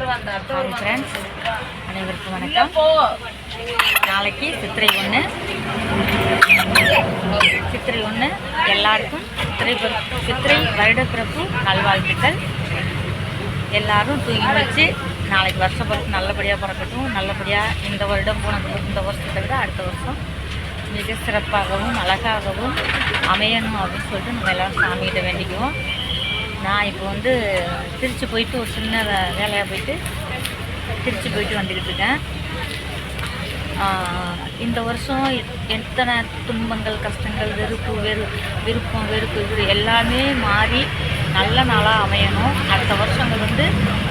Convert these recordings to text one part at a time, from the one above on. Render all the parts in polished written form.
Friends அனைவருக்கும் வணக்கம். நாளைக்கு சித்திரை 1 எல்லாருக்கும் சித்திரை வருடப்பிறப்பு நல்வாழ்த்துக்கள். எல்லாரும் தூங்கி வச்சு நாளைக்கு வருஷப்பிறப்பு நல்லபடியாக பிறக்கட்டும். நல்லபடியாக இந்த வருடம் இந்த வருஷத்தை விட அடுத்த வருஷம் மிக சிறப்பாகவும் அழகாகவும் அமையணும் அப்படின்னு சொல்லிட்டு நம்ம எல்லோரும் சாமிகிட்ட வேண்டிக்குவோம். நான் இப்போ திருச்சி போயிட்டு ஒரு சின்ன வேலையாக போயிட்டு திருச்சி போயிட்டு வந்துக்கிட்டு இருக்கேன். இந்த வருஷம் எத்தனை துன்பங்கள், கஷ்டங்கள், விருப்பம், வெறுப்பு இது எல்லாமே மாறி நல்ல நாளாக அமையணும். அடுத்த வருஷங்கள்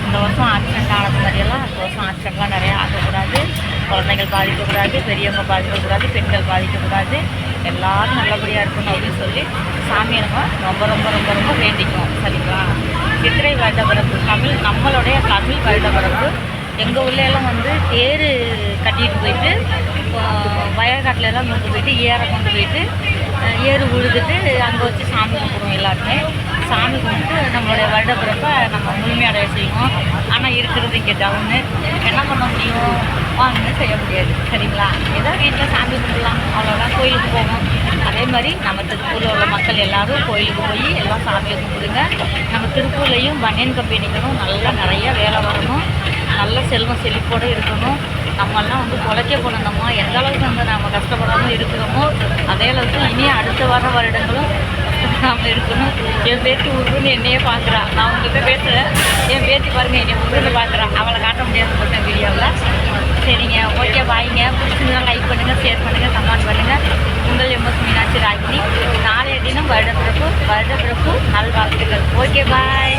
இந்த வருஷம் ஆக்சிடென்ட் ஆனது மாதிரியெல்லாம் அடுத்த வருஷம் ஆக்சிடென்ட்லாம் நிறையா ஆகக்கூடாது. குழந்தைகள் பாதிக்கக்கூடாது, பெரியவங்க பாதிக்கக்கூடாது, பெண்கள் பாதிக்கக்கூடாது, எல்லோரும் நல்லபடியாக இருக்கணும் அப்படின்னு சொல்லி சாமியை நம்ம ரொம்ப ரொம்ப ரொம்ப ரொம்ப வேண்டிக்குவோம். சரிங்களா? சித்திரை வருடப்பிறப்பு நம்மளுடைய தமிழ் வருடப்பிறப்பு எங்கள் ஊர்லெல்லாம் தேர் கட்டிகிட்டு போயிட்டு வயக்காட்டிலெல்லாம் கொண்டு போயிட்டு கொண்டு போயிட்டு ஏறு உழுதுட்டு அங்கே வச்சு சாமி கும்பிடுவோம். எல்லாருமே சாமி கும்பிட்டு நம்மளுடைய வருடப்பிறப்பை நம்ம முழுமையடைய செய்வோம். ஆனால் இருக்கிறது இங்கே டவுனு என்ன பண்ண முடியும்? ஒன்றும் செய்ய முடியாது. சரிங்களா? ஏதோ வீட்டில் சாமி கும்பிடலாம், அவ்வளோதான். கோயிலுக்கு போவோம். அதே மாதிரி நம்ம திருப்பூரில் உள்ள மக்கள் எல்லோரும் கோயிலுக்கு போய் எல்லாம் சாமியை கும்பிடுங்க. நம்ம திருப்பூர்லேயும் பனியன் கம்பெனிகளும் நல்லா நிறைய வேலை வரணும், நல்ல செல்வம் செழிப்போடு இருக்கணும். நம்மெல்லாம் பொழைக்க போனோம்மா எந்த அளவுக்கு நம்ம கஷ்டப்படாமல் இருக்கிறோமோ அதே அளவுக்கு இனி அடுத்த வர வருடங்களும் கஷ்டப்படாமல் இருக்கணும். என் பேத்தி உருன்னு என்னையே பார்க்குறா. நான் உங்கள்கிட்ட பேசுகிறேன், என் பேத்தி பாருங்கள் என்னை உருன்னு பார்க்குறான். அவளை காட்ட முடியாது போட்டேன் வீடியோவில். சரிங்க, ஓகே, பாய்ங்க. பிடிச்சிருந்தா லைக் பண்ணுங்கள், ஷேர் பண்ணுங்கள், கமெண்ட் பண்ணுங்கள். உங்கள் எம்எஸ் மீனாட்சி ராகினி. நாளைய தினம் வருடப்பிறப்பு நல்வாழ்த்துக்கள். ஓகே, பாய்.